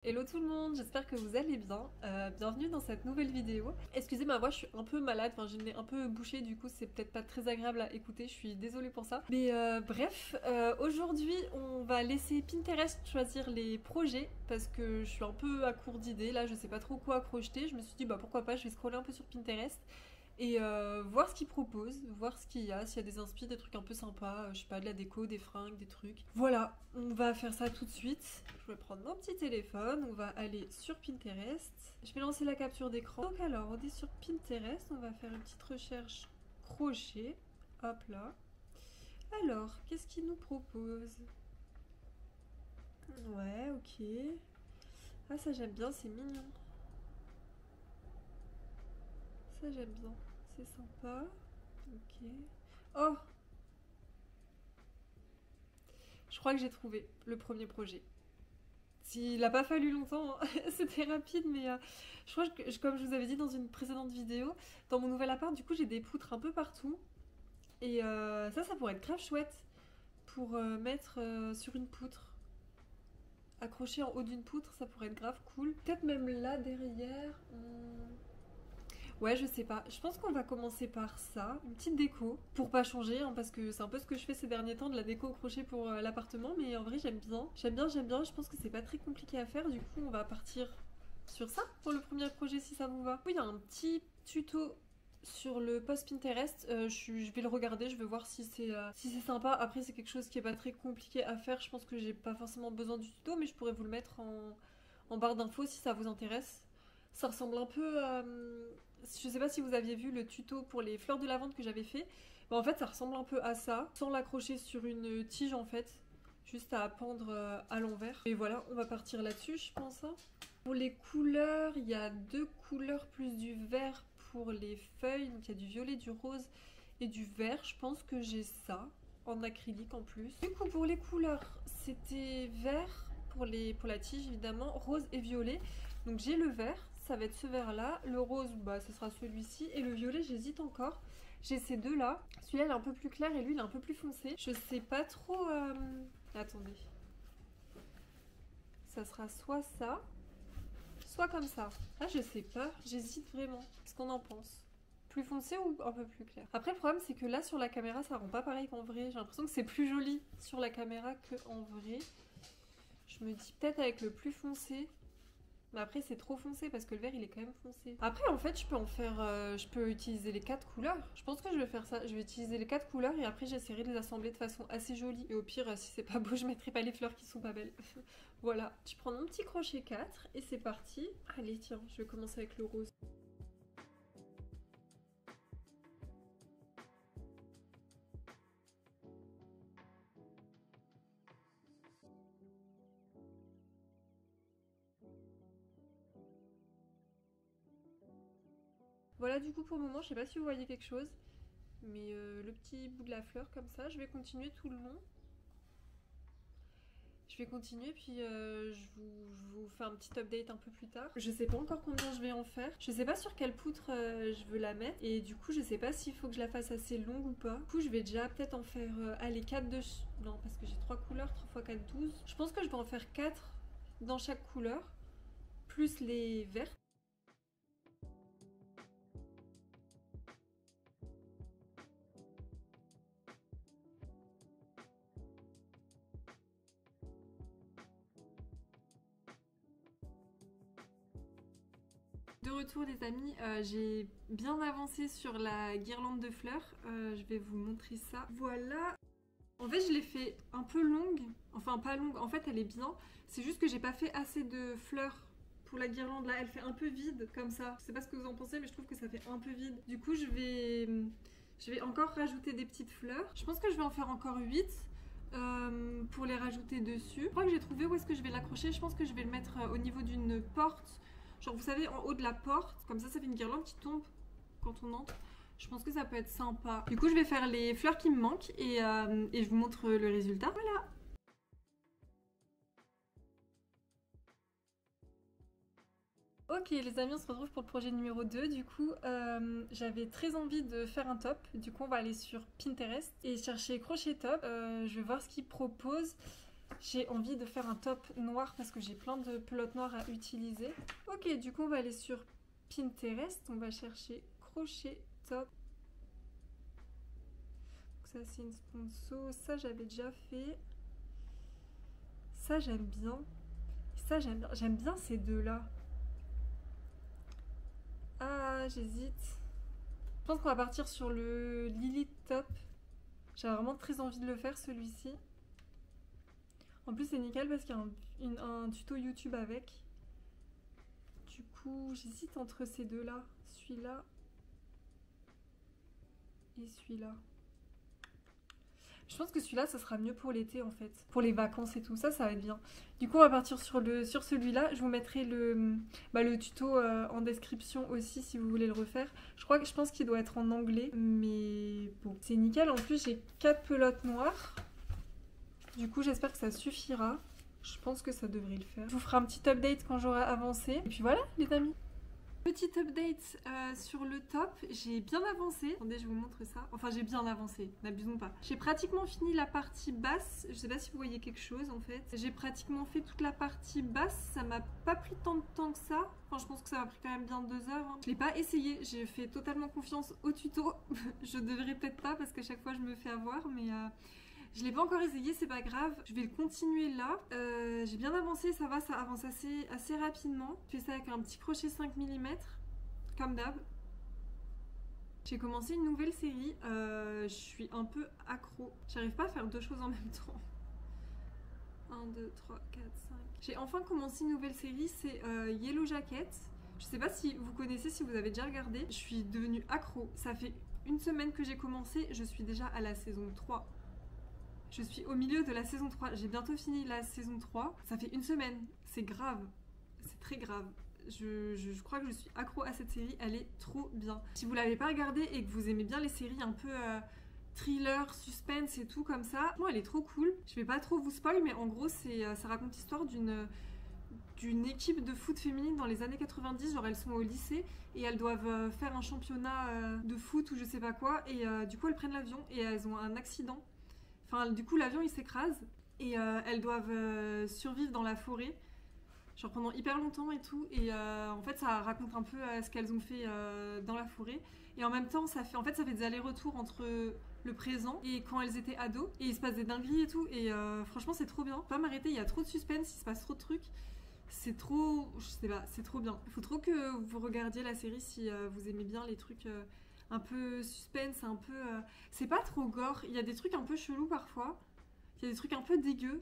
Hello tout le monde, j'espère que vous allez bien. Bienvenue dans cette nouvelle vidéo. Excusez ma voix, je suis un peu malade, enfin j'ai le nez un peu bouché, du coup c'est peut-être pas très agréable à écouter, je suis désolée pour ça. Mais bref, aujourd'hui on va laisser Pinterest choisir les projets parce que je suis un peu à court d'idées, là je sais pas trop quoi crocheter. Je me suis dit bah pourquoi pas, je vais scroller un peu sur Pinterest et voir ce qu'ils proposent, voir ce qu'il y a, s'il y a des inspi, des trucs un peu sympas, je sais pas, de la déco, des fringues, des trucs. Voilà, on va faire ça tout de suite. Je vais prendre mon petit téléphone, on va aller sur Pinterest. Je vais lancer la capture d'écran. Donc alors, on est sur Pinterest, on va faire une petite recherche crochet. Hop là. Alors, qu'est-ce qu'il nous propose? Ouais, ok. Ah ça j'aime bien, c'est mignon. Ça j'aime bien, c'est sympa. Ok. Oh, je crois que j'ai trouvé le premier projet. Il n'a pas fallu longtemps, hein. C'était rapide, mais je crois que, comme je vous avais dit dans une précédente vidéo, dans mon nouvel appart, du coup, j'ai des poutres un peu partout. Et ça pourrait être grave chouette pour mettre sur une poutre. Accroché en haut d'une poutre, ça pourrait être grave cool. Peut-être même là derrière. Ouais, je sais pas. Je pense qu'on va commencer par ça, une petite déco, pour pas changer, hein, parce que c'est un peu ce que je fais ces derniers temps, de la déco au crochet pour l'appartement, mais en vrai j'aime bien. J'aime bien, j'aime bien, je pense que c'est pas très compliqué à faire, du coup on va partir sur ça pour le premier projet si ça vous va. Oui, il y a un petit tuto sur le post Pinterest, je vais le regarder, je vais voir si c'est sympa. Après c'est quelque chose qui est pas très compliqué à faire, je pense que j'ai pas forcément besoin du tuto, mais je pourrais vous le mettre en barre d'infos si ça vous intéresse. Ça ressemble un peu à... Je sais pas si vous aviez vu le tuto pour les fleurs de lavande que j'avais fait. Bah, en fait, ça ressemble un peu à ça, sans l'accrocher sur une tige en fait. Juste à appendre à l'envers. Et voilà, on va partir là-dessus, je pense, hein. Pour les couleurs, il y a deux couleurs plus du vert pour les feuilles. Donc il y a du violet, du rose et du vert. Je pense que j'ai ça, en acrylique en plus. Du coup, pour les couleurs, c'était vert pour la tige évidemment, rose et violet. Donc j'ai le vert, ça va être ce vert là, le rose bah ce sera celui-ci et le violet j'hésite encore. J'ai ces deux là, celui-là il est un peu plus clair et lui il est un peu plus foncé. Je sais pas trop... Attendez. Ça sera soit ça, soit comme ça. Ah je sais pas, j'hésite vraiment. Qu'est-ce qu'on en pense? Plus foncé ou un peu plus clair? Après le problème c'est que là sur la caméra ça rend pas pareil qu'en vrai. J'ai l'impression que c'est plus joli sur la caméra qu'en vrai. Je me dis peut-être avec le plus foncé. Mais après c'est trop foncé parce que le vert il est quand même foncé. Après en fait je peux en faire, je peux utiliser les quatre couleurs. Je pense que je vais faire ça. Je vais utiliser les quatre couleurs et après j'essaierai de les assembler de façon assez jolie. Et au pire si c'est pas beau je mettrai pas les fleurs qui sont pas belles. Voilà. Je prends mon petit crochet 4 et c'est parti. Allez tiens, je vais commencer avec le rose. Voilà du coup pour le moment, je sais pas si vous voyez quelque chose. Mais le petit bout de la fleur comme ça, je vais continuer tout le long. Je vais continuer puis je vous fais un petit update un peu plus tard. Je sais pas encore combien je vais en faire. Je sais pas sur quelle poutre je veux la mettre. Et du coup je sais pas s'il faut que je la fasse assez longue ou pas. Du coup je vais déjà peut-être en faire allez 4 de... Non parce que j'ai 3 couleurs, 3 x 4, 12. Je pense que je vais en faire 4 dans chaque couleur. Plus les vertes. De retour les amis, j'ai bien avancé sur la guirlande de fleurs, je vais vous montrer ça. Voilà, en fait je l'ai fait un peu longue, enfin pas longue, en fait elle est bien, c'est juste que j'ai pas fait assez de fleurs pour la guirlande là, elle fait un peu vide comme ça. Je sais pas ce que vous en pensez mais je trouve que ça fait un peu vide. Du coup je vais encore rajouter des petites fleurs. Je pense que je vais en faire encore 8. Pour les rajouter dessus. Je crois que j'ai trouvé où est-ce que je vais l'accrocher. Je pense que je vais le mettre au niveau d'une porte. Genre vous savez en haut de la porte. Comme ça fait une guirlande qui tombe quand on entre. Je pense que ça peut être sympa. Du coup je vais faire les fleurs qui me manquent et je vous montre le résultat. Voilà. Ok les amis, on se retrouve pour le projet numéro 2. Du coup, j'avais très envie de faire un top. Du coup, on va aller sur Pinterest et chercher crochet top. Je vais voir ce qu'ils proposent. J'ai envie de faire un top noir parce que j'ai plein de pelotes noires à utiliser. Ok, du coup on va aller sur Pinterest, on va chercher crochet top. Ça c'est une sponsor, ça j'avais déjà fait. Ça j'aime bien. Ça j'aime bien ces deux-là. Ah, j'hésite. Je pense qu'on va partir sur le Lily Top. J'ai vraiment très envie de le faire celui-ci. En plus c'est nickel parce qu'il y a un tuto YouTube avec. Du coup j'hésite entre ces deux-là. Celui-là et celui-là. Je pense que celui-là, ça sera mieux pour l'été en fait. Pour les vacances et tout, ça va être bien. Du coup, on va partir sur celui-là. Je vous mettrai le tuto en description aussi si vous voulez le refaire. Je pense qu'il doit être en anglais. Mais bon, c'est nickel. En plus, j'ai 4 pelotes noires. Du coup, j'espère que ça suffira. Je pense que ça devrait le faire. Je vous ferai un petit update quand j'aurai avancé. Et puis voilà, les amis. Petit update sur le top, j'ai bien avancé. Attendez, je vous montre ça. Enfin, j'ai bien avancé, n'abusons pas. J'ai pratiquement fini la partie basse. Je sais pas si vous voyez quelque chose en fait. J'ai pratiquement fait toute la partie basse. Ça m'a pas pris tant de temps que ça. Enfin, je pense que ça m'a pris quand même bien 2 heures. Hein. Je l'ai pas essayé. J'ai fait totalement confiance au tuto. Je devrais peut-être pas parce que chaque fois je me fais avoir, mais je l'ai pas encore essayé, c'est pas grave. Je vais le continuer là. J'ai bien avancé, ça va, ça avance assez rapidement. Je fais ça avec un petit crochet 5 mm, comme d'hab. J'ai commencé une nouvelle série. Je suis un peu accro. J'arrive pas à faire 2 choses en même temps. 1, 2, 3, 4, 5. J'ai enfin commencé une nouvelle série, c'est Yellow Jacket. Je sais pas si vous connaissez, si vous avez déjà regardé. Je suis devenue accro. Ça fait une semaine que j'ai commencé, je suis déjà à la saison 3. Je suis au milieu de la saison 3. J'ai bientôt fini la saison 3. Ça fait une semaine. C'est grave. C'est très grave. Je crois que je suis accro à cette série. Elle est trop bien. Si vous l'avez pas regardée et que vous aimez bien les séries un peu thriller, suspense et tout comme ça, bon, elle est trop cool. Je vais pas trop vous spoil, mais en gros, ça raconte l'histoire d'une équipe de foot féminine dans les années 90. Genre, elles sont au lycée et elles doivent faire un championnat de foot ou je sais pas quoi. Et du coup, elles prennent l'avion et elles ont un accident. Enfin, du coup, l'avion il s'écrase et elles doivent survivre dans la forêt, genre pendant hyper longtemps et tout. Et en fait, ça raconte un peu ce qu'elles ont fait dans la forêt. Et en même temps, ça fait des allers-retours entre le présent et quand elles étaient ados. Et il se passe des dingueries et tout. Et franchement, c'est trop bien. Faut pas m'arrêter, il y a trop de suspense, il se passe trop de trucs. C'est trop. Je sais pas, c'est trop bien. Il faut trop que vous regardiez la série si vous aimez bien les trucs. Un peu suspense, un peu... C'est pas trop gore, il y a des trucs un peu chelous parfois, il y a des trucs un peu dégueux,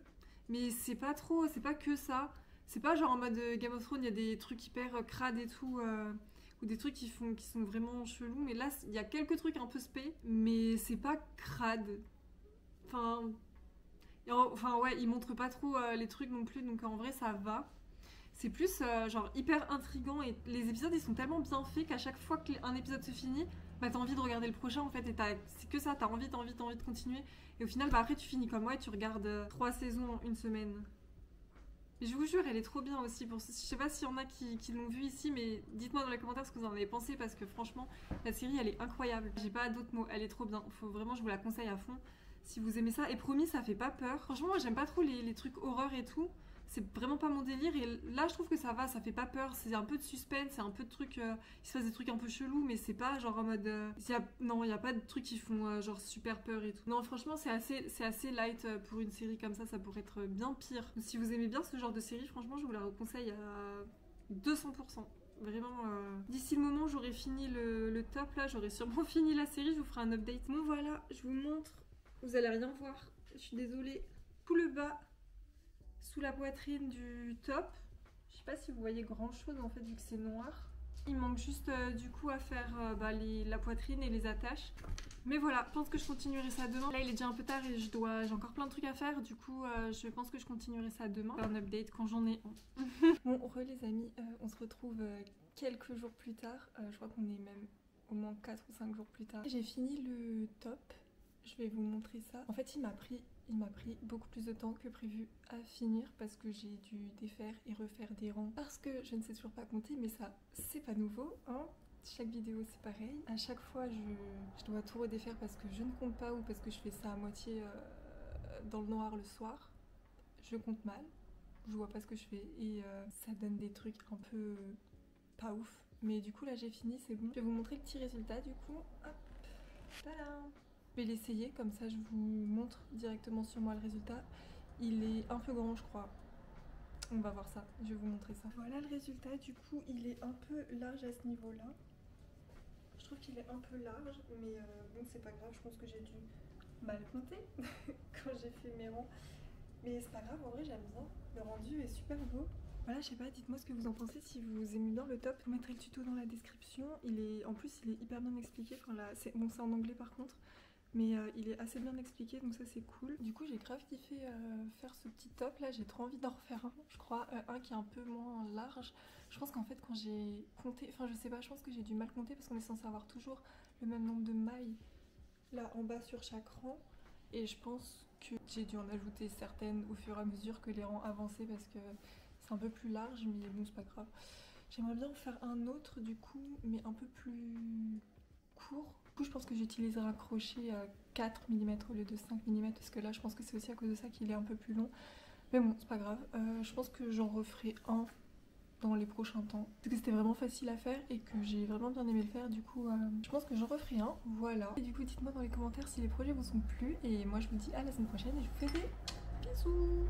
mais c'est pas trop, c'est pas que ça. C'est pas genre en mode Game of Thrones, il y a des trucs hyper crades et tout, ou des trucs qui sont vraiment chelous, mais là, il y a quelques trucs un peu spé, mais c'est pas crade. Enfin ouais, ils montrent pas trop les trucs non plus, donc en vrai, ça va. C'est plus genre hyper intriguant et les épisodes ils sont tellement bien faits qu'à chaque fois qu'un épisode se finit, bah t'as envie de regarder le prochain en fait et c'est que ça, t'as envie de continuer et au final bah après tu finis comme moi et tu regardes 3 saisons en une semaine. Mais je vous jure elle est trop bien aussi, je sais pas s'il y en a qui l'ont vu ici mais dites-moi dans les commentaires ce que vous en avez pensé parce que franchement la série elle est incroyable, j'ai pas d'autres mots, elle est trop bien, vraiment je vous la conseille à fond si vous aimez ça et promis ça fait pas peur. Franchement moi j'aime pas trop les trucs horreur et tout. C'est vraiment pas mon délire et là je trouve que ça va, ça fait pas peur, c'est un peu de suspense, c'est un peu de trucs, il se passe des trucs un peu chelous mais c'est pas genre en mode, non il y a pas de trucs qui font genre super peur et tout. Non franchement c'est assez light pour une série comme ça pourrait être bien pire. Donc, si vous aimez bien ce genre de série franchement je vous la conseille à 200%. Vraiment, d'ici le moment où j'aurai fini le top là, j'aurai sûrement fini la série, je vous ferai un update. Bon voilà, je vous montre, vous allez rien voir, je suis désolée. Tout le bas sous la poitrine du top. Je sais pas si vous voyez grand chose en fait vu que c'est noir. Il manque juste du coup à faire la poitrine et les attaches. Mais voilà, je pense que je continuerai ça demain. Là il est déjà un peu tard et j'ai encore plein de trucs à faire. Du coup je pense que je continuerai ça demain. Faire un update quand j'en ai un. Bon les amis, on se retrouve quelques jours plus tard. Je crois qu'on est même au moins 4 ou 5 jours plus tard. J'ai fini le top. Je vais vous montrer ça. En fait il m'a pris beaucoup plus de temps que prévu à finir parce que j'ai dû défaire et refaire des rangs parce que je ne sais toujours pas compter mais ça c'est pas nouveau hein. Chaque vidéo c'est pareil, à chaque fois je dois tout redéfaire parce que je ne compte pas ou parce que je fais ça à moitié dans le noir le soir. je compte mal, je vois pas ce que je fais et ça donne des trucs un peu pas ouf. Mais du coup là j'ai fini, c'est bon. Je vais vous montrer le petit résultat du coup. Hop, tada. Je vais l'essayer, comme ça je vous montre directement sur moi le résultat. Il est un peu grand je crois. On va voir ça, je vais vous montrer ça. Voilà le résultat, du coup il est un peu large à ce niveau-là. Je trouve qu'il est un peu large, mais bon c'est pas grave, je pense que j'ai dû mal compter quand j'ai fait mes rangs. Mais c'est pas grave, en vrai j'aime bien, le rendu est super beau. Voilà, je sais pas, dites-moi ce que vous en pensez, si vous aimez bien le top. Je vous mettrai le tuto dans la description, en plus il est hyper bien expliqué, enfin là, c'est en anglais par contre. Mais il est assez bien expliqué, donc ça c'est cool. Du coup j'ai grave kiffé faire ce petit top là, j'ai trop envie d'en refaire un, je crois, un qui est un peu moins large. Je pense qu'en fait quand j'ai compté, enfin je sais pas, je pense que j'ai dû mal compter parce qu'on est censé avoir toujours le même nombre de mailles là en bas sur chaque rang. Et je pense que j'ai dû en ajouter certaines au fur et à mesure que les rangs avançaient parce que c'est un peu plus large, mais bon c'est pas grave. J'aimerais bien en faire un autre du coup, mais un peu plus court. Du coup je pense que j'utiliserai un crochet à 4 mm au lieu de 5 mm parce que là je pense que c'est aussi à cause de ça qu'il est un peu plus long. Mais bon c'est pas grave, je pense que j'en referai un dans les prochains temps. Parce que c'était vraiment facile à faire et que j'ai vraiment bien aimé le faire, du coup je pense que j'en referai un, voilà. Et du coup dites-moi dans les commentaires si les projets vous sont plu et moi je vous dis à la semaine prochaine et je vous fais des bisous.